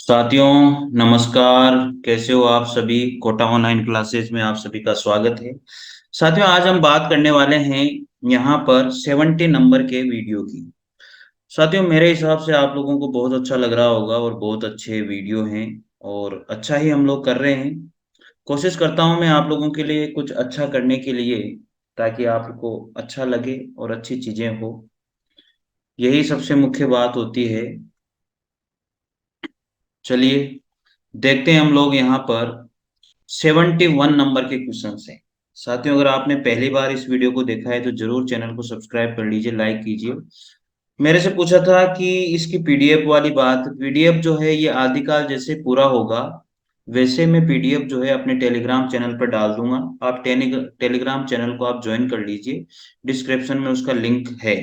साथियों, नमस्कार। कैसे हो आप सभी? कोटा ऑनलाइन क्लासेस में आप सभी का स्वागत है। साथियों, आज हम बात करने वाले हैं यहाँ पर 70 नंबर के वीडियो की। साथियों, मेरे हिसाब से आप लोगों को बहुत अच्छा लग रहा होगा और बहुत अच्छे वीडियो हैं और अच्छा ही हम लोग कर रहे हैं। कोशिश करता हूँ मैं आप लोगों के लिए कुछ अच्छा करने के लिए, ताकि आपको अच्छा लगे और अच्छी चीजें हो। यही सबसे मुख्य बात होती है। चलिए देखते हैं हम लोग यहाँ पर 71 नंबर के क्वेश्चन हैं। साथियों, अगर आपने पहली बार इस वीडियो को देखा है तो जरूर चैनल को सब्सक्राइब कर लीजिए, लाइक कीजिए। मेरे से पूछा था कि इसकी पीडीएफ वाली बात, पीडीएफ जो है ये आदिकाल जैसे पूरा होगा वैसे मैं पीडीएफ जो है अपने टेलीग्राम चैनल पर डाल दूंगा। आप टेलीग्राम चैनल को आप ज्वाइन कर लीजिए, डिस्क्रिप्शन में उसका लिंक है,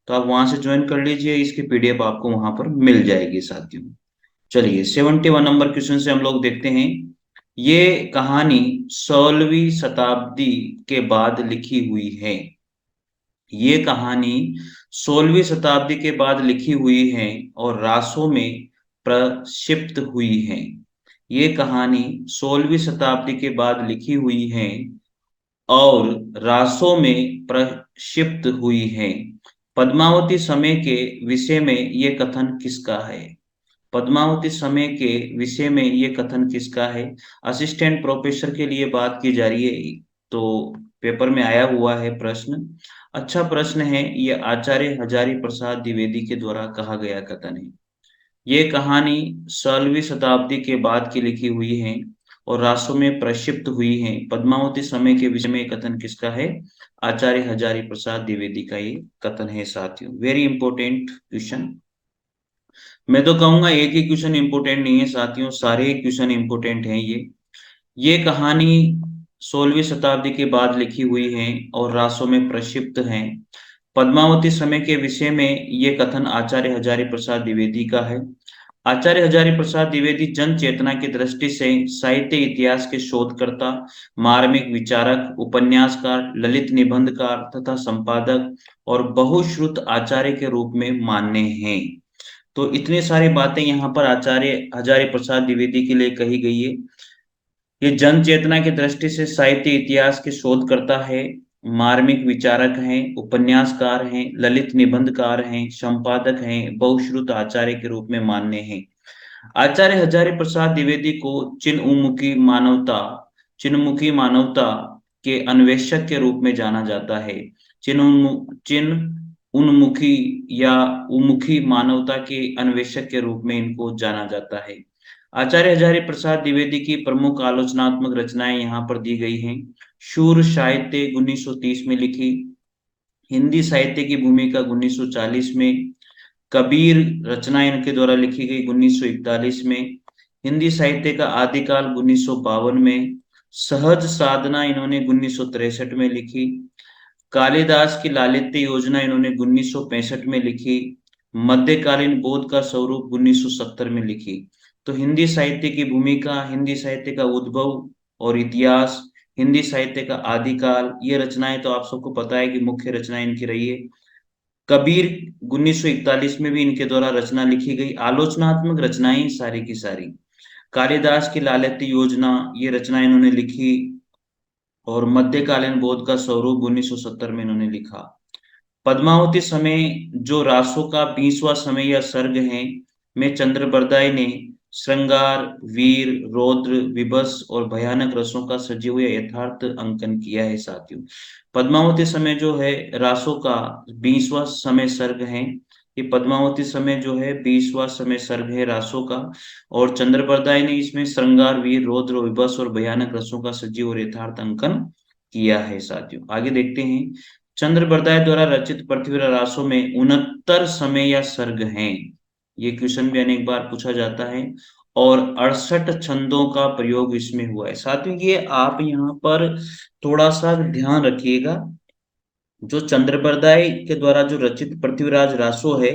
तो आप वहां से ज्वाइन कर लीजिए। इसकी पीडीएफ आपको वहां पर मिल जाएगी साथियों। चलिए 71 नंबर क्वेश्चन से हम लोग देखते हैं। ये कहानी 16वीं शताब्दी के बाद लिखी हुई है। ये कहानी 16वीं शताब्दी के बाद लिखी हुई है और रासों में प्रक्षिप्त हुई है। ये कहानी 16वीं शताब्दी के बाद लिखी हुई है और रासों में प्रक्षिप्त हुई है। पद्मावती समय के विषय में ये कथन किसका है? पद्मावती समय के विषय में ये कथन किसका है? असिस्टेंट प्रोफेसर के लिए बात की जा रही है, तो पेपर में आया हुआ है प्रश्न। अच्छा प्रश्न है। ये आचार्य हजारी प्रसाद द्विवेदी के द्वारा कहा गया कथन है। ये कहानी 16वीं शताब्दी के बाद की लिखी हुई है और रासों में प्रक्षिप्त हुई है। पद्मावती समय के विषय में ये कथन किसका है? आचार्य हजारी प्रसाद द्विवेदी का ये कथन है साथियों। Very important question. मैं तो कहूंगा एक ही क्वेश्चन इंपोर्टेंट नहीं है साथियों, सारे ही क्वेश्चन इंपोर्टेंट हैं। ये कहानी 16वीं शताब्दी के बाद लिखी हुई है और रासों में प्रक्षिप्त है। पद्मावती समय के विषय में ये कथन आचार्य हजारी प्रसाद द्विवेदी का है। आचार्य हजारी प्रसाद द्विवेदी जन चेतना की दृष्टि से साहित्य इतिहास के शोधकर्ता, मार्मिक विचारक, उपन्यासकार, ललित निबंधकार तथा संपादक और बहुश्रुत आचार्य के रूप में मान्य हैं। तो इतनी सारी बातें यहाँ पर आचार्य हजारी प्रसाद द्विवेदी के लिए कही गई है। ये जन चेतना की दृष्टि से साहित्य इतिहास के शोधकर्ता है, मार्मिक विचारक हैं, उपन्यासकार हैं, ललित निबंधकार हैं, संपादक हैं, बहुश्रुत आचार्य के रूप में मान्य हैं। आचार्य हजारी प्रसाद द्विवेदी को चिन्मुखी मानवता के अन्वेषक के रूप में जाना जाता है। चिन्ह उन्मुखी या उमुखी मानवता के अन्वेषक के रूप में इनको जाना जाता है। आचार्य हजारी प्रसाद द्विवेदी की प्रमुख आलोचनात्मक रचनाएं यहाँ पर दी गई हैं। शूर साहित्य 1930 में लिखी, हिंदी साहित्य की भूमिका 1940 में, कबीर रचना इनके द्वारा लिखी गई 1941 में, हिंदी साहित्य का आदिकाल 1952 में, सहज साधना इन्होंने 1963 में लिखी, कालिदास की लालित्य योजना इन्होंने 1965 में लिखी, मध्यकालीन बोध का स्वरूप 1970 में लिखी। तो हिंदी साहित्य की भूमिका, हिंदी साहित्य का उद्भव और इतिहास, हिंदी साहित्य का आदिकाल, ये रचनाएं तो आप सबको पता है कि मुख्य रचनाएं इनकी रही है। कबीर 1941 में भी इनके द्वारा रचना लिखी गई, आलोचनात्मक रचनाएं सारी की सारी। कालिदास की लालित्य योजना ये रचना इन्होंने लिखी और मध्यकालीन बोध का स्वरूप 1970 में इन्होंने लिखा। पद्मावती समय जो रासों का 20वां समय या सर्ग है में चंद्रबरदाई ने श्रृंगार, वीर, रौद्र, विभस और भयानक रसों का सजीव या यथार्थ अंकन किया है साथियों। पद्मावती समय जो है रासों का 20वां समय सर्ग है। ये पद्मावती समय जो है 20वां समय सर्ग है रासों का। और चंद्रबरदाई ने इसमें श्रृंगार, वीर, रौद्र, विभस और भयानक रसों का सजीव और यथार्थ अंकन किया है साथियों। आगे देखते हैं। चंद्रबरदाय द्वारा रचित पृथ्वी रासों में 69 समय या सर्ग हैं। ये क्वेश्चन भी अनेक बार पूछा जाता है। और 68 छंदों का प्रयोग इसमें हुआ है साथियों। ये आप यहाँ पर थोड़ा सा ध्यान रखिएगा। जो चंद्रबरदाय के द्वारा जो रचित पृथ्वीराज रासो है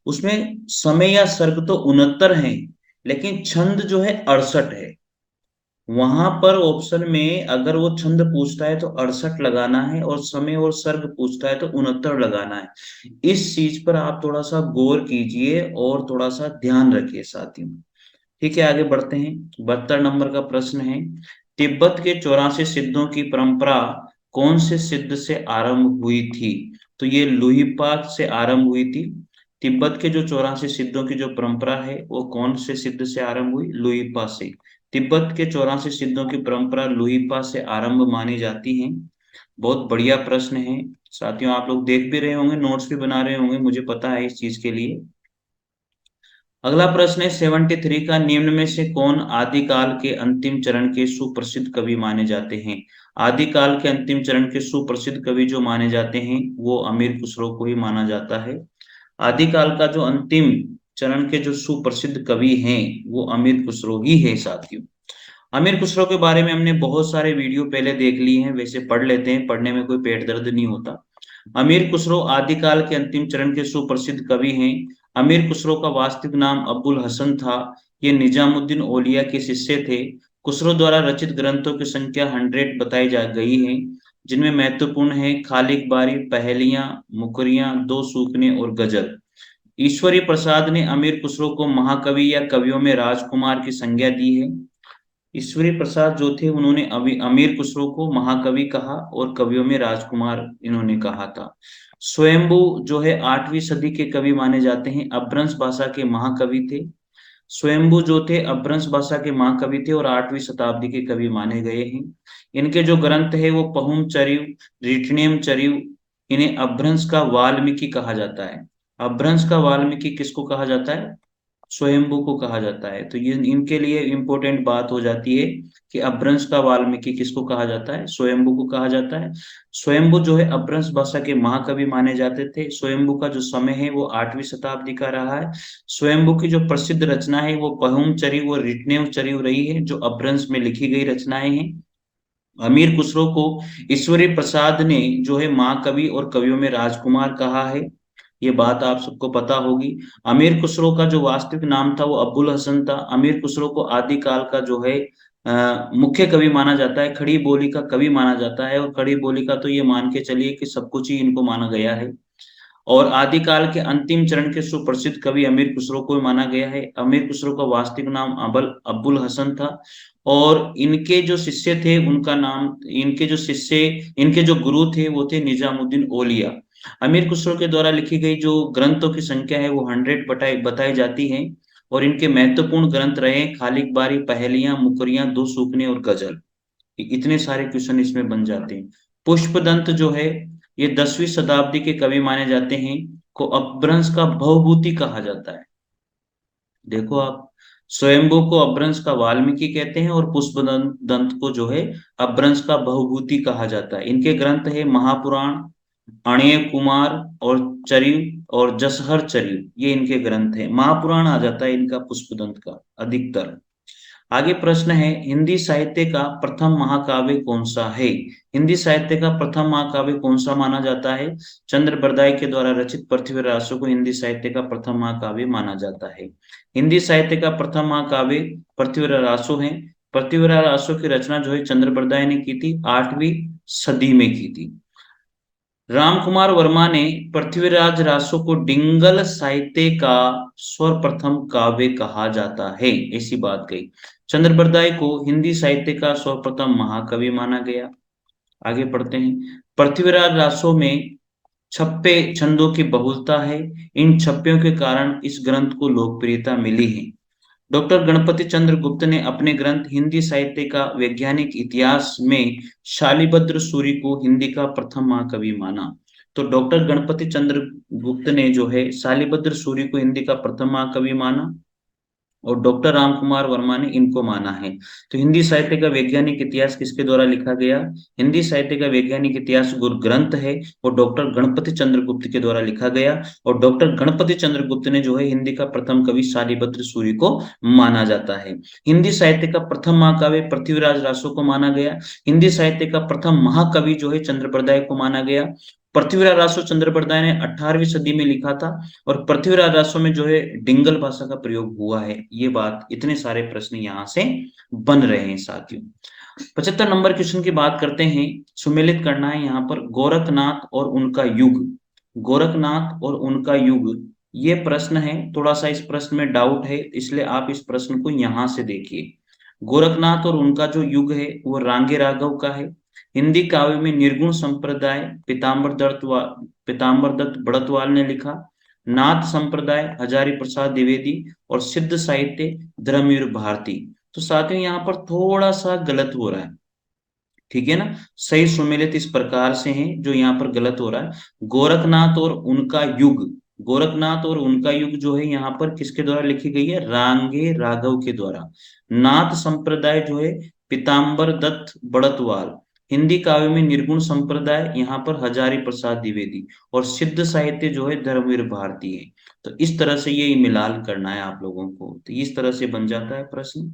उसमें समय या सर्ग तो 69 है, लेकिन छंद जो है 68 है। वहां पर ऑप्शन में अगर वो छंद पूछता है तो 68 लगाना है और समय और सर्ग पूछता है तो 69 लगाना है। इस चीज पर आप थोड़ा सा गौर कीजिए और थोड़ा सा ध्यान रखिए साथियों। ठीक है, आगे बढ़ते हैं। 72 नंबर का प्रश्न है, तिब्बत के 84 सिद्धों की परंपरा कौन से सिद्ध से आरंभ हुई थी? तो ये लुहीपा से आरंभ हुई थी। तिब्बत के जो 84 सिद्धों की जो परंपरा है वो कौन से सिद्ध से आरंभ हुई? लुहीपा से। तिब्बत के 84 सिद्धों की परंपरा लुहीपा से आरंभ मानी जाती है। बहुत बढ़िया प्रश्न है साथियों, आप लोग देख भी रहे होंगे, नोट्स भी बना रहे होंगे, मुझे पता है इस चीज के लिए। अगला प्रश्न है 73 का, निम्न में से कौन आदिकाल के अंतिम चरण के सुप्रसिद्ध कवि माने जाते हैं? आदिकाल के अंतिम चरण के सुप्रसिद्ध कवि जो माने जाते हैं वो अमीर खुसरो को ही माना जाता है। आदिकाल का जो अंतिम चरण के जो सुप्रसिद्ध कवि हैं वो अमीर खुसरो ही है साथियों। अमीर खुसरो के बारे में हमने बहुत सारे वीडियो पहले देख लिए हैं, वैसे पढ़ लेते हैं, पढ़ने में कोई पेट दर्द नहीं होता। अमीर खुसरो आदिकाल के अंतिम चरण के सुप्रसिद्ध कवि हैं। अमीर खुसरो का वास्तविक नाम अब्बुल हसन था। ये निजामुद्दीन औलिया के शिष्य थे। खुसरो द्वारा रचित ग्रंथों की संख्या 100 बताई जा गई है, जिनमें महत्वपूर्ण है खालिक बारी, पहेलियां, मुकरियां, दो सूखने और गजल। ईश्वरी प्रसाद ने अमीर खुसरो को महाकवि या कवियों में राजकुमार की संज्ञा दी है। ईश्वरी प्रसाद जो थे उन्होंने अमीर खुसरो को महाकवि कहा और कवियों में राजकुमार इन्होंने कहा था। स्वयंभू जो है 8वीं सदी के कवि माने जाते हैं, अपभ्रंश भाषा के महाकवि थे। स्वयंभू जो थे अपभ्रंश भाषा के महाकवि थे और 8वीं शताब्दी के कवि माने गए हैं। इनके जो ग्रंथ है वो पहुम चरिव, रिठनेम चरिव। इन्हें अपभ्रंश का वाल्मीकि कहा जाता है। अपभ्रंश का वाल्मीकि किसको कहा जाता है? स्वयंभू को कहा जाता है। तो ये इनके लिए इंपॉर्टेंट बात हो जाती है कि अपभ्रंश का वाल्मीकि किसको कहा जाता है? स्वयंभू को कहा जाता है। स्वयंभू जो है अपभ्रंश भाषा के महाकवि माने जाते थे। स्वयंभू का जो समय है वो 8वीं शताब्दी का रहा है। स्वयंभू की जो प्रसिद्ध रचना है वो पहुम चरिव और रिटनेव चरिव रही है, जो अपभ्रंश में लिखी गई रचनाएं हैं। अमीर खुसरो को ईश्वरी प्रसाद ने जो है महाकवि और कवियों में राजकुमार कहा है। ये बात आप सबको पता होगी। अमीर खुसरो का जो वास्तविक नाम था वो अब्बुल हसन था। अमीर खुसरो को आदिकाल का जो है मुख्य कवि माना जाता है, खड़ी बोली का कवि माना जाता है, और खड़ी बोली का तो ये मान के चलिए कि सब कुछ ही इनको माना गया है। और आदिकाल के अंतिम चरण के सुप्रसिद्ध कवि अमीर खुसरो को माना गया है। अमीर खुसरो का वास्तविक नाम अब्बुल हसन था। और इनके जो शिष्य थे उनका नाम, इनके जो गुरु थे वो थे निजामुद्दीन औलिया। अमीर खुसरो के द्वारा लिखी गई जो ग्रंथों की संख्या है वो 100 बताई जाती है। और इनके महत्वपूर्ण ग्रंथ रहे खालिक बारी, पहेलियां, मुकरियां, दो सूखने और गजल। इतने सारे क्वेश्चन इसमें बन जाते हैं। पुष्पदंत जो है ये 10वीं शताब्दी के कवि माने जाते हैं, को अपभ्रंश का भवभूति कहा जाता है। देखो आप, स्वयंभू को अपभ्रंश का वाल्मीकि कहते हैं और पुष्पदंत दंत को जो है अपभ्रंश का भवभूति कहा जाता है। इनके ग्रंथ है महापुराण, अणेय कुमार और चरिव और जसहर चरिव, ये इनके ग्रंथ है। महापुराण आ जाता है इनका पुष्पदंत का अधिकतर। आगे प्रश्न है, हिंदी साहित्य का प्रथम महाकाव्य कौन सा है? हिंदी साहित्य का प्रथम महाकाव्य कौन सा माना जाता है? चंद्र बरदाई के द्वारा रचित पृथ्वीराज रासो को हिंदी साहित्य का प्रथम महाकाव्य माना जाता है। हिंदी साहित्य का प्रथम महाकाव्य पृथ्वीराज रासो है। पृथ्वीराज रासो की रचना जो है चंद्र बरदाई ने की थी, 8वीं सदी में की थी। रामकुमार वर्मा ने पृथ्वीराज रासो को डिंगल साहित्य का सर्वप्रथम काव्य कहा जाता है, ऐसी बात कही। चंद्र बरदाई को हिंदी साहित्य का सर्वप्रथम महाकवि माना गया। आगे पढ़ते हैं। पृथ्वीराज रासो में छप्पे छंदों की बहुलता है। इन छप्पियों के कारण इस ग्रंथ को लोकप्रियता मिली है। डॉक्टर गणपति चंद्र गुप्त ने अपने ग्रंथ हिंदी साहित्य का वैज्ञानिक इतिहास में शालिभद्र सूरि को हिंदी का प्रथम महाकवि माना। तो डॉक्टर गणपति चंद्र गुप्त ने जो है शालिभद्र सूरि को हिंदी का प्रथम महाकवि माना, और डॉक्टर रामकुमार वर्मा ने इनको माना है। तो हिंदी साहित्य का वैज्ञानिक इतिहास किसके द्वारा लिखा गया? हिंदी साहित्य का वैज्ञानिक इतिहास गुरु ग्रंथ है, और डॉक्टर गणपति चंद्र गुप्त के द्वारा लिखा गया। और डॉक्टर गणपति चंद्र गुप्त ने जो है हिंदी का प्रथम कवि शालिभद्र सूरि को माना जाता है। हिंदी साहित्य का प्रथम महाकाव्य पृथ्वीराज रासो को माना गया। हिंदी साहित्य का प्रथम महाकवि जो है चंद्र बरदाई को माना गया। पृथ्वीराज रासो चंद्र बरदाई ने 18वीं सदी में लिखा था, और पृथ्वीराज रासो में जो है डिंगल भाषा का प्रयोग हुआ है। ये बात, इतने सारे प्रश्न यहाँ से बन रहे हैं साथियों। 75 नंबर क्वेश्चन की बात करते हैं। सुमेलित करना है यहाँ पर गोरखनाथ और उनका युग। गोरखनाथ और उनका युग, ये प्रश्न है, थोड़ा सा इस प्रश्न में डाउट है, इसलिए आप इस प्रश्न को यहां से देखिए। गोरखनाथ और उनका जो युग है वो रांगे राघव का है। हिंदी काव्य में निर्गुण संप्रदाय पीताम्बर दत्त बड़तवाल ने लिखा। नाथ संप्रदाय हजारी प्रसाद द्विवेदी। और सिद्ध साहित्य धर्मवीर भारती। तो साथियों यहाँ पर थोड़ा सा गलत हो रहा है, ठीक है ना। सही सुमेलित इस प्रकार से हैं, जो यहाँ पर गलत हो रहा है, गोरखनाथ और उनका युग। गोरखनाथ और उनका युग जो है यहाँ पर किसके द्वारा लिखी गई है, रांगे राघव के द्वारा। नाथ संप्रदाय जो है पीताम्बर दत्त बड़तवाल। हिंदी काव्य में निर्गुण संप्रदाय यहाँ पर हजारी प्रसाद द्विवेदी। और सिद्ध साहित्य जो है धर्मवीर भारती है। तो इस तरह से ये मिलान करना है आप लोगों को, तो इस तरह से बन जाता है प्रश्न।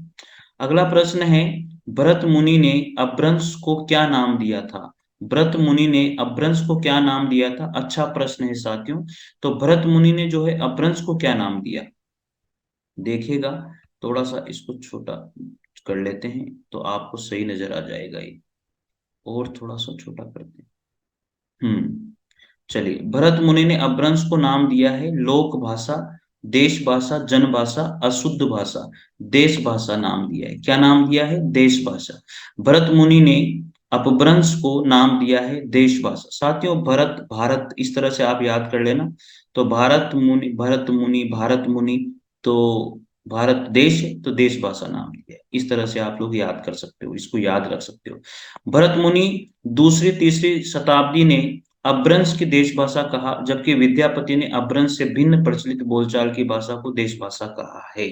अगला प्रश्न है, भरत मुनि ने अपभ्रंश को क्या नाम दिया था। भरत मुनि ने अपभ्रंश को क्या नाम दिया था, अच्छा प्रश्न है साथियों। तो भरत मुनि ने जो है अपभ्रंश को क्या नाम दिया, देखिएगा। थोड़ा सा इसको छोटा कर लेते हैं तो आपको सही नजर आ जाएगा ये। और थोड़ा सा छोटा करते हैं। चलिए, भरत मुनि ने अपभ्रंश को नाम दिया है लोक भाषा, देश भाषा, जन भाषा, अशुद्ध भाषा। देश भाषा नाम दिया है, क्या नाम दिया है, देश भाषा। भरत मुनि ने अपभ्रंश को नाम दिया है देश भाषा। साथियों, भरत भारत इस तरह से आप याद कर लेना। तो भारत मुनि, तो भारत देश है तो देश भाषा नाम दिया है। इस तरह से आप लोग याद कर सकते हो, इसको याद रख सकते हो। भरत मुनि दूसरी तीसरी शताब्दी ने अपभ्रंश की देश भाषा कहा, जबकि विद्यापति ने अपभ्रंश से भिन्न प्रचलित बोलचाल की भाषा को देश भाषा कहा है।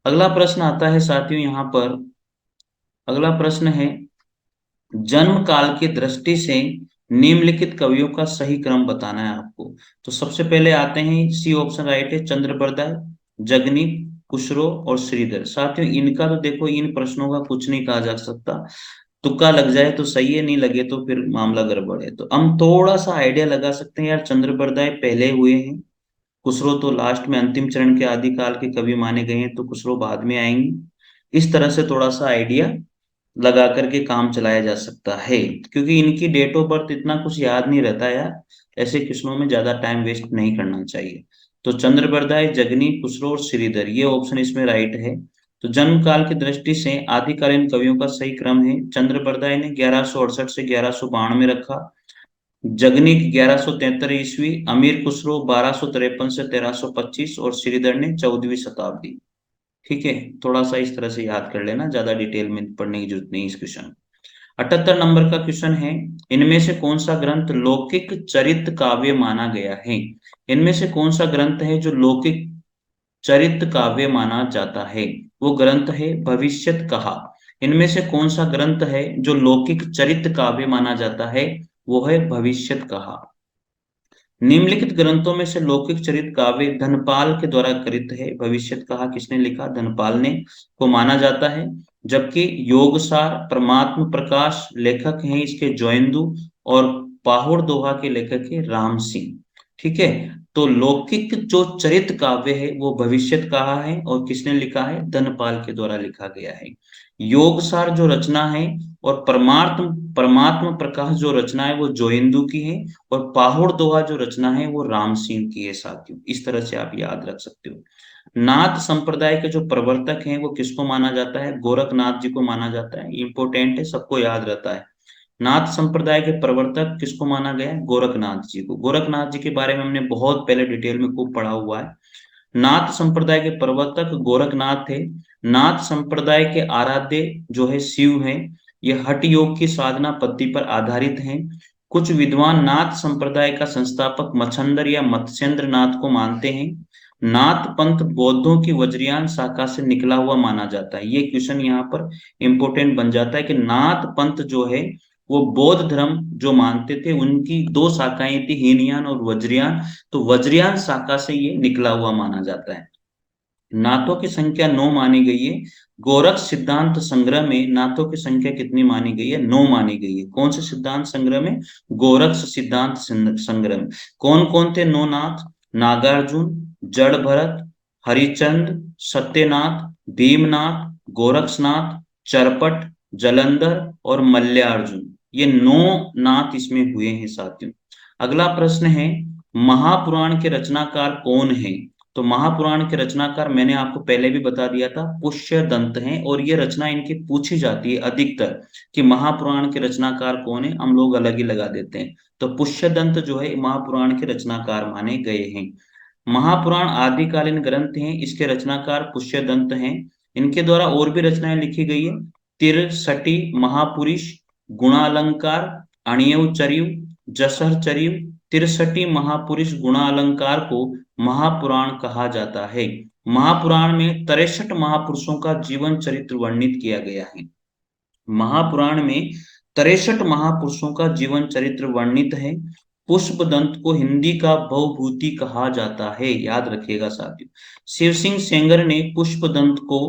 अगला प्रश्न आता है साथियों यहाँ पर। अगला प्रश्न है, जन्म काल की दृष्टि से निम्नलिखित कवियों का सही क्रम बताना है आपको। तो सबसे पहले आते हैं, सी ऑप्शन राइट है, चंद्रबरदाय, जगनीप, खुसरो और श्रीधर। साथियों इनका तो देखो, इन प्रश्नों का कुछ नहीं कहा जा सकता। तुक्का लग जाए तो सही है, नहीं लगे तो फिर मामला गड़बड़ है। तो हम थोड़ा सा आइडिया लगा सकते हैं यार, चंद्रबरदाय पहले हुए हैं, खुसरो तो लास्ट में अंतिम चरण के आदिकाल के कवि माने गए हैं, तो खुसरो बाद में आएंगे। इस तरह से थोड़ा सा आइडिया लगा करके काम चलाया जा सकता है, क्योंकि इनकी डेट ऑफ बर्थ इतना कुछ याद नहीं रहता यार। ऐसे क्वेश्चनों में ज्यादा टाइम वेस्ट नहीं करना चाहिए। तो चंद्रबरदाय, जगनी, खुसरो और श्रीधर, ये ऑप्शन इसमें राइट है। तो जन्म काल की दृष्टि से आदिकालीन कवियों का सही क्रम है, चंद्रबरदाय ने 1168 से 1192 रखा, जगनीक 1173 ईस्वी, अमीर खुसरो 1253 से 1325 और श्रीधर ने 14वीं शताब्दी। ठीक है, थोड़ा सा इस तरह से याद कर लेना, ज्यादा डिटेल में पढ़ने की जरूरत नहीं इस क्वेश्चन। 78 नंबर का क्वेश्चन है, इनमें से कौन सा ग्रंथ लौकिक चरित काव्य माना गया है। इनमें से कौन सा ग्रंथ है जो लौकिक चरित काव्य माना जाता है, वो ग्रंथ है भविष्यत कहा। इनमें से कौन सा ग्रंथ है जो लौकिक चरित काव्य माना जाता है, वो है भविष्यत कहा। निम्नलिखित ग्रंथों में से लौकिक चरित काव्य धनपाल के द्वारा कृत है। भविष्यत कहा किसने लिखा, धनपाल ने, को माना जाता है। जबकि योगसार परमात्म प्रकाश लेखक हैं इसके जोइंदू, और पाहुड़ दोहा के लेखक है राम सिंह। ठीक है, तो लौकिक जो चरित काव्य है वो भविष्यत कहा है, और किसने लिखा है, धनपाल के द्वारा लिखा गया है। योगसार जो रचना है और परमात्म परमात्म प्रकाश जो रचना है वो जोइंदू की है, और पाहुड़ दोहा जो रचना है वो राम सिंह की है साथियों। इस तरह से आप याद रख सकते हो। नाथ संप्रदाय के जो प्रवर्तक हैं वो किसको माना जाता है, गोरखनाथ जी को माना जाता है। इंपोर्टेंट है, सबको याद रहता है। नाथ संप्रदाय के प्रवर्तक किसको माना गया है, गोरखनाथ जी को। गोरखनाथ जी के बारे में हमने बहुत पहले डिटेल में खूब पढ़ा हुआ है। नाथ संप्रदाय के प्रवर्तक गोरखनाथ थे। नाथ संप्रदाय के आराध्य जो है शिव हैं। ये हठ योग की साधना पद्धति पर आधारित हैं। कुछ विद्वान नाथ संप्रदाय का संस्थापक मच्छंदर या मत्स्येंद्र नाथ को मानते हैं। नाथ पंथ बौद्धों की वज्रयान शाखा से निकला हुआ माना जाता है। ये क्वेश्चन यहाँ पर इंपोर्टेंट बन जाता है कि नाथ पंथ जो है वो बौद्ध धर्म जो मानते थे, उनकी दो शाखाएं थी, हीनयान और वज्रयान। तो वज्रयान शाखा से ये निकला हुआ माना जाता है। नाथों की संख्या 9 मानी गई है। गोरख सिद्धांत संग्रह में नाथों की संख्या कितनी मानी गई है, 9 मानी गई है। कौन से सिद्धांत संग्रह में, गोरख सिद्धांत संग्रह में। कौन कौन थे 9 नाथ, नागार्जुन, जड़ भरत, हरिचंद, सत्यनाथ, भीमनाथ, गोरक्षनाथ, चरपट, जलंधर और मल्ल्यार्जुन। ये 9 नाथ इसमें हुए हैं साथियों। अगला प्रश्न है, महापुराण के रचनाकार कौन है? तो महापुराण के रचनाकार मैंने आपको पहले भी बता दिया था, पुष्यदंत हैं, और ये रचना इनकी पूछी जाती है अधिकतर कि महापुराण के रचनाकार कौन है, हम लोग अलग ही लगा देते हैं। तो पुष्यदंत जो है महापुराण के रचनाकार माने गए हैं। महापुराण आदिकालीन ग्रंथ हैं, इसके रचनाकार पुष्यदंत हैं। इनके द्वारा और भी रचनाएं लिखी गई है। तिरसठी महापुरुष, गुणालंकार, अणियव चरिव, जसर चरिव, तिरसठी महापुरुष गुणालंकार को महापुराण कहा जाता है। महापुराण में 63 महापुरुषों का जीवन चरित्र वर्णित किया गया है। महापुराण में 63 महापुरुषों का जीवन चरित्र वर्णित है। पुष्पदंत को हिंदी का भवभूति कहा जाता है, याद रखिएगा साथियों। शिव सिंह सेंगर ने पुष्पदंत को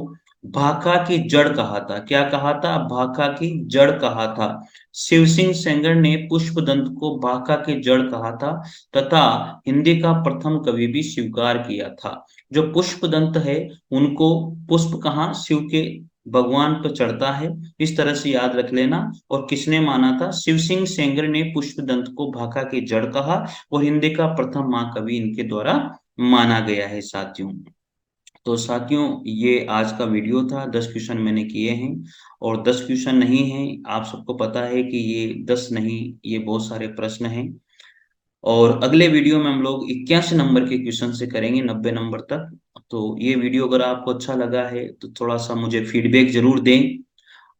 भाखा की जड़ कहा था। क्या कहा था? भाखा की जड़ कहा था। शिव सिंह सेंगर ने पुष्पदंत को भाखा की जड़ कहा था तथा हिंदी का प्रथम कवि भी स्वीकार किया था। जो पुष्पदंत है उनको पुष्प कहाँ, शिव के भगवान पर चढ़ता है, इस तरह से याद रख लेना। और किसने माना था? शिव सिंह सेंगर ने पुष्पदंत को भाखा की जड़ कहा और हिंदी का प्रथम महाकवि इनके द्वारा माना गया है साथियों। तो साथियों, ये आज का वीडियो था। 10 क्वेश्चन मैंने किए हैं, और 10 क्वेश्चन नहीं है, आप सबको पता है कि ये 10 नहीं, ये बहुत सारे प्रश्न हैं। और अगले वीडियो में हम लोग 81 नंबर के क्वेश्चन से करेंगे 90 नंबर तक। तो ये वीडियो अगर आपको अच्छा लगा है तो थोड़ा सा मुझे फीडबैक जरूर दें,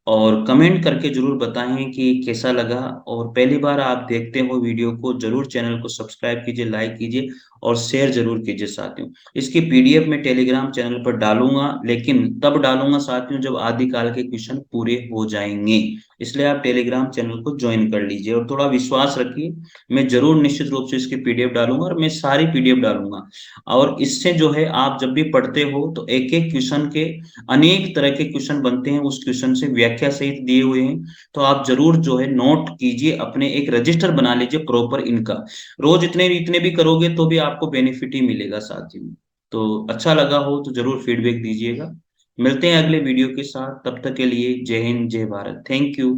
और कमेंट करके जरूर बताएं कि कैसा लगा। और पहली बार आप देखते हो वीडियो को, जरूर चैनल को सब्सक्राइब कीजिए, लाइक कीजिए और शेयर जरूर कीजिए साथियों। इसकी पीडीएफ में टेलीग्राम चैनल पर डालूंगा, लेकिन तब डालूंगा साथियों जब आदिकाल के क्वेश्चन पूरे हो जाएंगे। इसलिए आप टेलीग्राम चैनल को ज्वाइन कर लीजिए और थोड़ा विश्वास रखिए, मैं जरूर निश्चित रूप से इसकी पीडीएफ डालूंगा, और मैं सारी पीडीएफ डालूंगा। और इससे जो है आप जब भी पढ़ते हो तो एक एक क्वेश्चन के अनेक तरह के क्वेश्चन बनते हैं, उस क्वेश्चन से व्याख्या सहित दिए हुए हैं। तो आप जरूर जो है नोट कीजिए, अपने एक रजिस्टर बना लीजिए प्रॉपर इनका। रोज इतने इतने भी करोगे तो भी आपको बेनिफिट ही मिलेगा साथियों। तो अच्छा लगा हो तो जरूर फीडबैक दीजिएगा। मिलते हैं अगले वीडियो के साथ, तब तक के लिए जय हिंद जय भारत, थैंक यू।